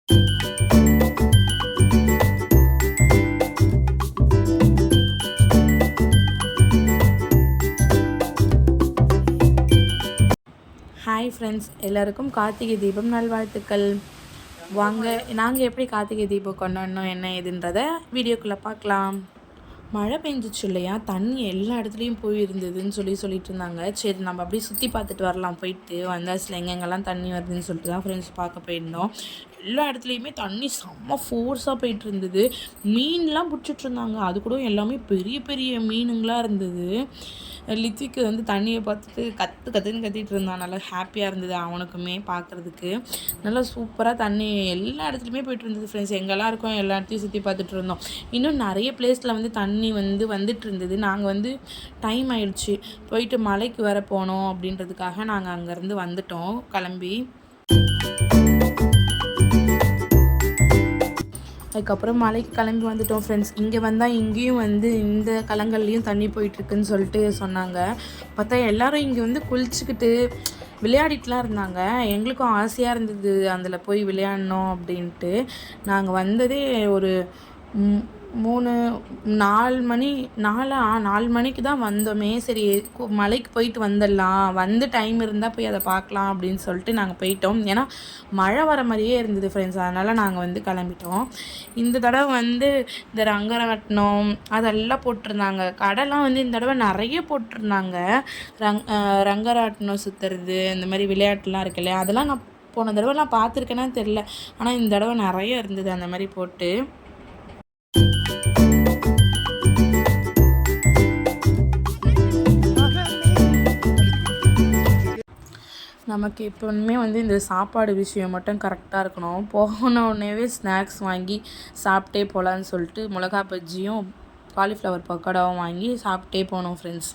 Hi friends, எல்லாருக்கும் கார்த்திகை தீபம் நல்வாழ்த்துக்கள். வாங்க, நாங்கள் எப்படி கார்த்திகை தீபம் கொண்டாடணும் என்ன ஏதுன்றதை வீடியோக்குள்ளே பார்க்கலாம். மழை பெஞ்சிச்சு இல்லையா, தண்ணி எல்லா இடத்துலையும் போய் இருந்ததுன்னு சொல்லிட்டு இருந்தாங்க. சரி, நம்ம அப்படியே சுற்றி பார்த்துட்டு வரலாம். போயிட்டு வந்தாச்சில் எங்கெங்கெல்லாம் தண்ணி வருதுன்னு சொல்லிட்டு தான் ஃப்ரெண்ட்ஸ் பார்க்க போயிருந்தோம். எல்லா இடத்துலையுமே தண்ணி செம்ம ஃபோர்ஸாக போயிட்டு இருந்தது. மீன்லாம் பிடிச்சிட்டு இருந்தாங்க. அது கூட எல்லாமே பெரிய பெரிய மீனுங்களாக இருந்தது. லித்திக்கு வந்து தண்ணியை பார்த்துட்டு கத்துன்னு கத்திட்டு இருந்தான். நல்லா ஹாப்பியாக இருந்தது அவனுக்குமே பார்க்குறதுக்கு. நல்லா சூப்பராக தண்ணி எல்லா இடத்துலையுமே போயிட்டு இருந்தது ஃப்ரெண்ட்ஸ். எங்கெல்லாம் இருக்கோம் எல்லா இடத்தையும் சுற்றி பார்த்துட்டு இருந்தோம். இன்னும் நிறைய பிளேஸில் வந்து தண்ணி வந்துட்டு இருந்தது. நாங்கள் வந்து டைம் ஆயிடுச்சு, போயிட்டு மலைக்கு வர போனோம் அப்படின்றதுக்காக நாங்கள் அங்கேருந்து வந்துட்டோம் கிளம்பி. அதுக்கப்புறம் மலைக்கு கிளம்பி வந்துட்டோம் ஃப்ரெண்ட்ஸ். இங்கே வந்தால் இங்கேயும் வந்து இந்த கலங்கள்லேயும் தண்ணி போயிட்டுருக்குன்னு சொல்லிட்டு சொன்னாங்க. பார்த்தா எல்லோரும் இங்கே வந்து குளிச்சுக்கிட்டு விளையாடிட்டுலாம் இருந்தாங்க. எங்களுக்கும் ஆசையாக இருந்தது அதில் போய் விளையாடணும் அப்படின்ட்டு. நாங்கள் வந்ததே ஒரு 4 மணிக்கு தான் வந்தோமே. சரி, மலைக்கு போயிட்டு வந்துடலாம், வந்து டைம் இருந்தால் போய் அதை பார்க்கலாம் அப்படின்னு சொல்லிட்டு நாங்கள் போயிட்டோம். ஏன்னா மழை வர மாதிரியே இருந்தது ஃப்ரெண்ட்ஸ். அதனால் நாங்கள் வந்து கிளம்பிட்டோம். இந்த தடவை வந்து இந்த ரங்கராட்டினம் அதெல்லாம் போட்டிருந்தாங்க. கடைலாம் வந்து இந்த தடவை நிறைய போட்டிருந்தாங்க. ரங்கராட்டினம் சுற்றுறது, இந்த மாதிரி விளையாட்டுலாம் இருக்கு இல்லையா, அதெல்லாம் நான் போன தடவை நான் பார்த்துருக்கேன்னா தெரில. ஆனால் இந்த தடவை நிறைய இருந்தது அந்த மாதிரி போட்டு. நமக்கு எப்போவுமே வந்து இந்த சாப்பாடு விஷயம் மட்டும் கரெக்டாக இருக்கணும். போன உடனேவே ஸ்நாக்ஸ் வாங்கி சாப்பிட்டே போகலான்னு சொல்லிட்டு மிளகா பஜ்ஜியும் காலிஃப்ளவர் பக்கோடாவும் வாங்கி சாப்பிட்டே போனோம் ஃப்ரெண்ட்ஸ்.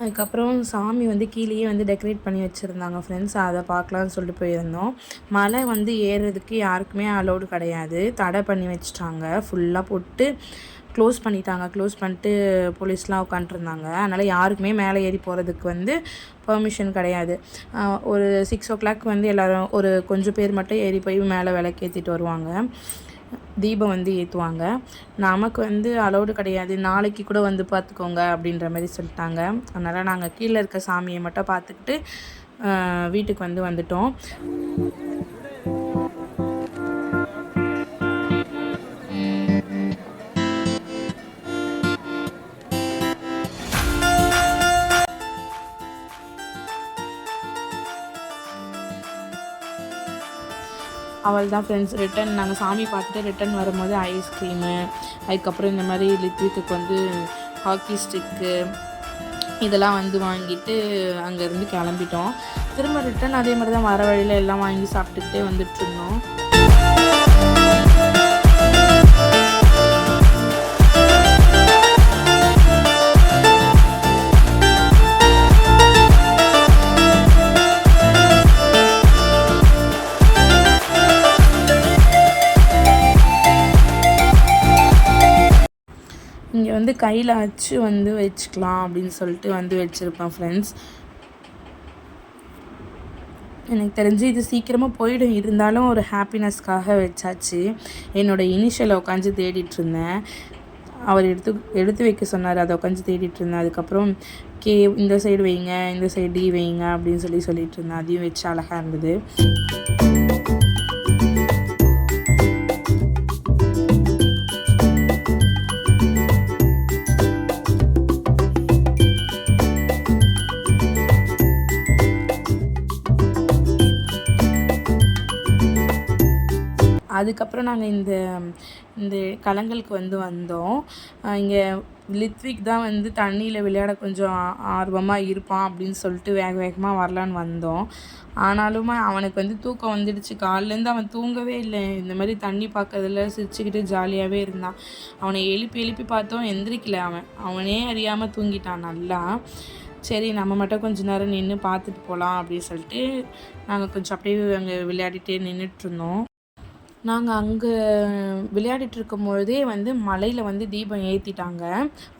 அதுக்கப்புறம் சாமி வந்து கீழேயே வந்து டெக்கரேட் பண்ணி வச்சுருந்தாங்க ஃப்ரெண்ட்ஸ். அதை பார்க்கலான்னு சொல்லிட்டு போயிருந்தோம். மலை வந்து ஏறுறதுக்கு யாருக்குமே அலோடு கிடையாது, தடை பண்ணி வச்சுட்டாங்க. ஃபுல்லாக போட்டு க்ளோஸ் பண்ணிட்டாங்க. க்ளோஸ் பண்ணிட்டு போலீஸ்லாம் உட்காண்ட்ருந்தாங்க. அதனால் யாருக்குமே மேலே ஏறி போகிறதுக்கு வந்து பெர்மிஷன் கிடையாது. ஒரு 6 o'clock வந்து எல்லோரும் ஒரு கொஞ்சம் பேர் மட்டும் ஏறி போய் மேலே விளக்கேற்றிட்டு வருவாங்க, தீபம் வந்து ஏற்றுவாங்க. நமக்கு வந்து அலோடு கிடையாது, நாளைக்கு கூட வந்து பார்த்துக்கோங்க அப்படின்ற மாதிரி சொல்லிட்டாங்க. அதனால் நாங்கள் கீழே இருக்க சாமியை மட்டும் பார்த்துக்கிட்டு வீட்டுக்கு வந்து வந்துட்டோம். அவள் தான் ஃப்ரெண்ட்ஸ். ரிட்டன் நாங்கள் சாமி பார்த்துட்டு ரிட்டன் வரும்போது ஐஸ்கிரீமு, அதுக்கப்புறம் இந்த மாதிரி லித்விக்கு வந்து ஹாக்கி ஸ்டிக்கு இதெல்லாம் வந்து வாங்கிட்டு அங்கேருந்து கிளம்பிட்டோம். திரும்ப ரிட்டன் அதே மாதிரி தான் வர வழியில் எல்லாம் வாங்கி சாப்பிட்டுக்கிட்டே வந்துட்டுருந்தோம். இங்கே வந்து கையில் அச்சு வந்து வச்சுக்கலாம் அப்படின்னு சொல்லிட்டு வந்து வச்சுருப்பேன் ஃப்ரெண்ட்ஸ். எனக்கு தெரிஞ்சு இது சீக்கிரமாக போயிடும், இருந்தாலும் ஒரு ஹாப்பினஸ்க்காக வச்சாச்சு. என்னோடய இனிஷியலை உட்காந்து தேடிட்டுருந்தேன். அவர் எடுத்து வைக்க சொன்னார், அதை உட்காந்து தேடிட்டுருந்தேன். அதுக்கப்புறம் இந்த சைடு வைங்க, இந்த சைடு டி வைங்க அப்படின்னு சொல்லிட்டு இருந்தேன். அதையும் வச்சு அழகாக இருந்தது. அதுக்கப்புறம் நாங்கள் இந்த இந்த கலங்களுக்கு வந்தோம். இங்கே லித்விக் தான் தண்ணியில் விளையாட கொஞ்சம் ஆர்வமாக இருப்பான் அப்படின்னு சொல்லிட்டு வேகமாக வரலான்னு வந்தோம். ஆனாலும் அவனுக்கு தூக்கம் வந்துடுச்சு. காலையிலேருந்து அவன் தூங்கவே இல்லை. இந்த மாதிரி தண்ணி பார்க்கறதுல சிரிச்சுக்கிட்டு ஜாலியாகவே இருந்தான். அவனை எழுப்பி பார்த்தோம், எந்திரிக்கல. அவனே அறியாமல் தூங்கிட்டான் நல்லா. சரி, நம்ம மட்டும் கொஞ்சம் நேரம் நின்று பார்த்துட்டு போகலாம் அப்படின்னு சொல்லிட்டு நாங்கள் கொஞ்சம் அப்படியே அங்கே விளையாடிட்டே நின்றுட்டுருந்தோம். நாங்கள் அங்கே விளையாடிட்டு இருக்கும்பொழுதே மலையில் தீபம் ஏற்றிட்டாங்க.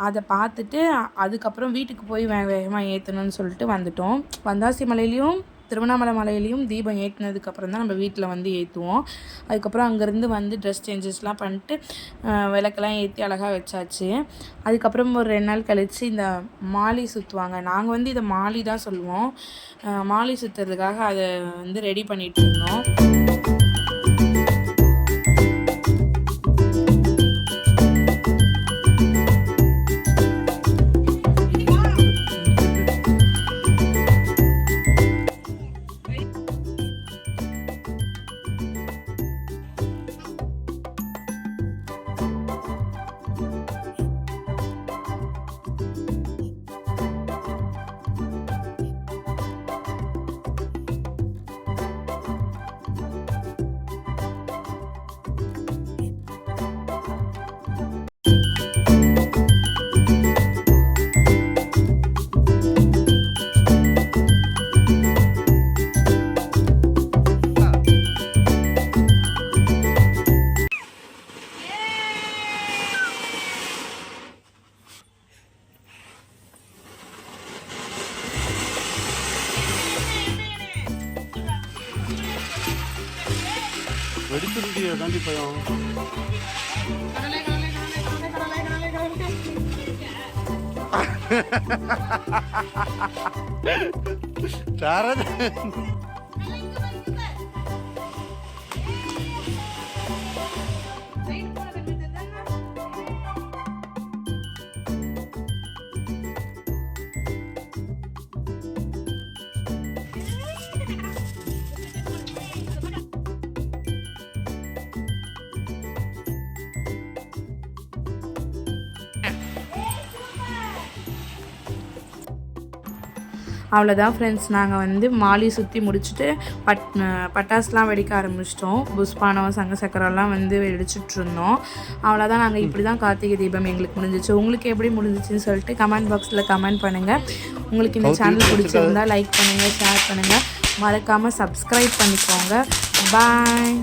அதை பார்த்துட்டு அதுக்கப்புறம் வீட்டுக்கு போய் வேகமாக ஏற்றணும்னு சொல்லிட்டு வந்துட்டோம். வந்தாசி மலையிலையும் திருவண்ணாமலை மலையிலையும் தீபம் ஏற்றினதுக்கப்புறம் தான் நம்ம வீட்டில் ஏற்றுவோம். அதுக்கப்புறம் அங்கேருந்து ட்ரெஸ் சேஞ்சஸ்லாம் பண்ணிட்டு விளக்கெல்லாம் ஏற்றி அழகாக வச்சாச்சு. அதுக்கப்புறம் ஒரு 2 நாள் கழித்து இந்த மாலி சுற்றுவாங்க. நாங்கள் இதை மாலி தான் சொல்லுவோம். மாலி சுற்றுறதுக்காக அதை ரெடி பண்ணிகிட்டு இருந்தோம். வெடிச்சிருக்கிய தாண்டி பயம். அவ்வளோதான் ஃப்ரெண்ட்ஸ், நாங்கள் மாலி சுற்றி முடிச்சுட்டு பட்டாசுலாம் வெடிக்க ஆரம்பிச்சிட்டோம். புஷ்பானம் சங்க சக்கரம்லாம் வெடிச்சிட்ருந்தோம். அவ்வளோதான். நாங்கள் இப்படி தான் கார்த்திகை தீபம் எங்களுக்கு முடிஞ்சிச்சு. உங்களுக்கு எப்படி முடிஞ்சிச்சுன்னு சொல்லிட்டு கமெண்ட் பாக்ஸில் கமெண்ட் பண்ணுங்கள். உங்களுக்கு இந்த சேனல் பிடிச்சிருந்தால் லைக் பண்ணுங்கள், ஷேர் பண்ணுங்கள், மறக்காமல் சப்ஸ்கிரைப் பண்ணிக்கோங்க. பாய்.